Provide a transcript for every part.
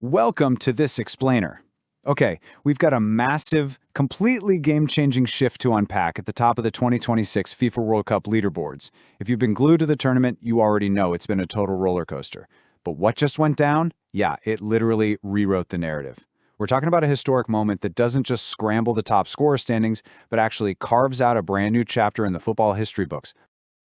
Welcome to this explainer. Okay, we've got a massive, completely game-changing shift to unpack at the top of the 2026 FIFA World Cup leaderboards. If you've been glued to the tournament, you already know it's been a total roller coaster. But what just went down? Yeah, it literally rewrote the narrative. We're talking about a historic moment that doesn't just scramble the top scorer standings, but actually carves out a brand new chapter in the football history books.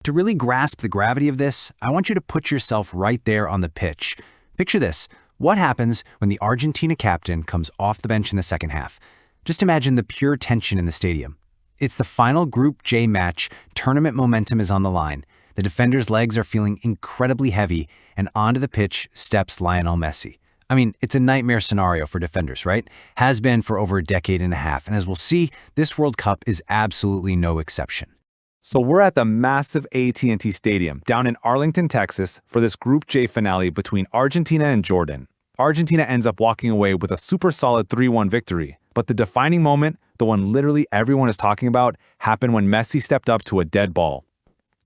To really grasp the gravity of this, I want you to put yourself right there on the pitch. Picture this. What happens when the Argentina captain comes off the bench in the second half? Just imagine the pure tension in the stadium. It's the final Group J match, tournament momentum is on the line. The defenders' legs are feeling incredibly heavy, and onto the pitch steps Lionel Messi. I mean, it's a nightmare scenario for defenders, right? Has been for over a decade and a half, and as we'll see, this World Cup is absolutely no exception. So we're at the massive AT&T Stadium down in Arlington, Texas for this Group J finale between Argentina and Jordan. Argentina ends up walking away with a super solid 3-1 victory, but the defining moment, the one literally everyone is talking about, happened when Messi stepped up to a dead ball.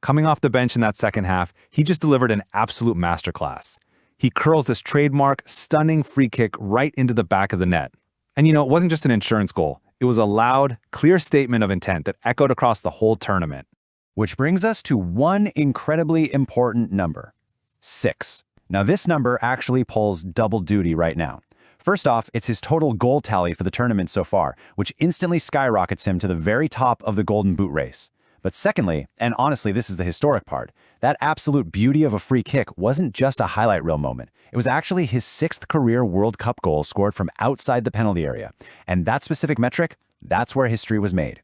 Coming off the bench in that second half, he just delivered an absolute masterclass. He curls this trademark, stunning free kick right into the back of the net. And it wasn't just an insurance goal. It was a loud, clear statement of intent that echoed across the whole tournament. Which brings us to one incredibly important number: 6. Now this number actually pulls double duty right now. First off, it's his total goal tally for the tournament so far, which instantly skyrockets him to the very top of the Golden Boot race. But secondly, and honestly this is the historic part, that absolute beauty of a free kick wasn't just a highlight reel moment. It was actually his 6th career World Cup goal scored from outside the penalty area. And that specific metric, that's where history was made.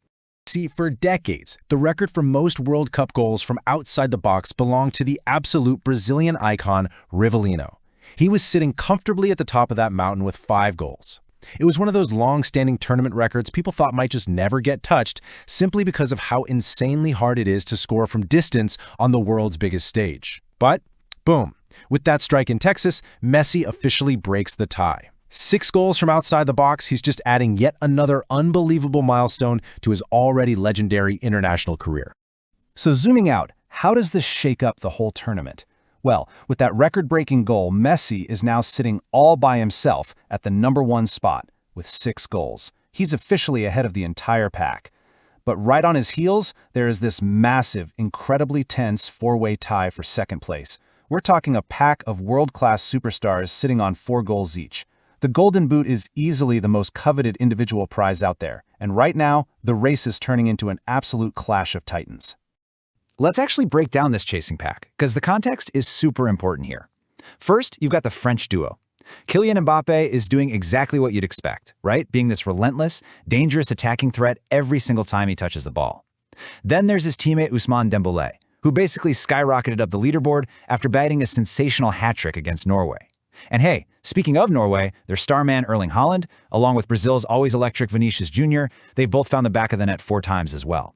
See, for decades, the record for most World Cup goals from outside the box belonged to the absolute Brazilian icon Rivellino. He was sitting comfortably at the top of that mountain with 5 goals. It was one of those long-standing tournament records people thought might just never get touched simply because of how insanely hard it is to score from distance on the world's biggest stage. But, boom, with that strike in Texas, Messi officially breaks the tie. 6 goals from outside the box, he's just adding yet another unbelievable milestone to his already legendary international career. So zooming out, how does this shake up the whole tournament? Well, with that record-breaking goal, Messi is now sitting all by himself at the #1 spot with 6 goals. He's officially ahead of the entire pack. But right on his heels, there is this massive, incredibly tense 4-way tie for second place. We're talking a pack of world-class superstars sitting on 4 goals each. The Golden Boot is easily the most coveted individual prize out there, and right now, the race is turning into an absolute clash of titans. Let's actually break down this chasing pack, because the context is super important here. First, you've got the French duo. Kylian Mbappe is doing exactly what you'd expect, right? Being this relentless, dangerous attacking threat every single time he touches the ball. Then there's his teammate Ousmane Dembélé, who basically skyrocketed up the leaderboard after batting a sensational hat-trick against Norway. And hey, speaking of Norway, their star man Erling Haaland, along with Brazil's always electric Vinicius Jr., they've both found the back of the net 4 times as well.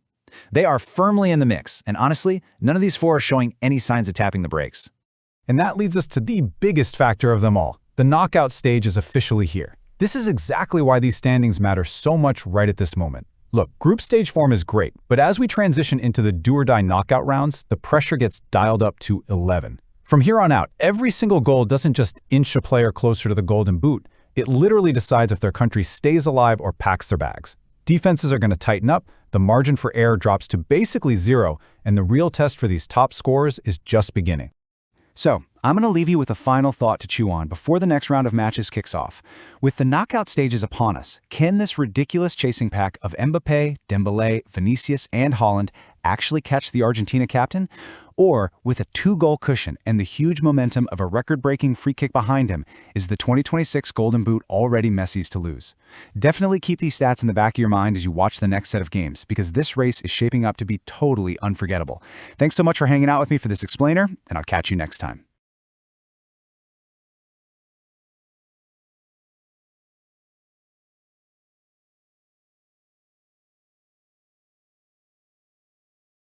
They are firmly in the mix, and honestly, none of these 4 are showing any signs of tapping the brakes. And that leads us to the biggest factor of them all. The knockout stage is officially here. This is exactly why these standings matter so much right at this moment. Look, group stage form is great, but as we transition into the do-or-die knockout rounds, the pressure gets dialed up to 11. From here on out, every single goal doesn't just inch a player closer to the Golden Boot. It literally decides if their country stays alive or packs their bags. Defenses are going to tighten up, the margin for error drops to basically 0, and the real test for these top scorers is just beginning. So, I'm going to leave you with a final thought to chew on before the next round of matches kicks off. With the knockout stages upon us, can this ridiculous chasing pack of Mbappe, Dembélé, Vinicius, and Haaland actually catch the Argentina captain? Or, with a 2-goal cushion and the huge momentum of a record-breaking free kick behind him, is the 2026 Golden Boot already Messi's to lose? Definitely keep these stats in the back of your mind as you watch the next set of games, because this race is shaping up to be totally unforgettable. Thanks so much for hanging out with me for this explainer, and I'll catch you next time.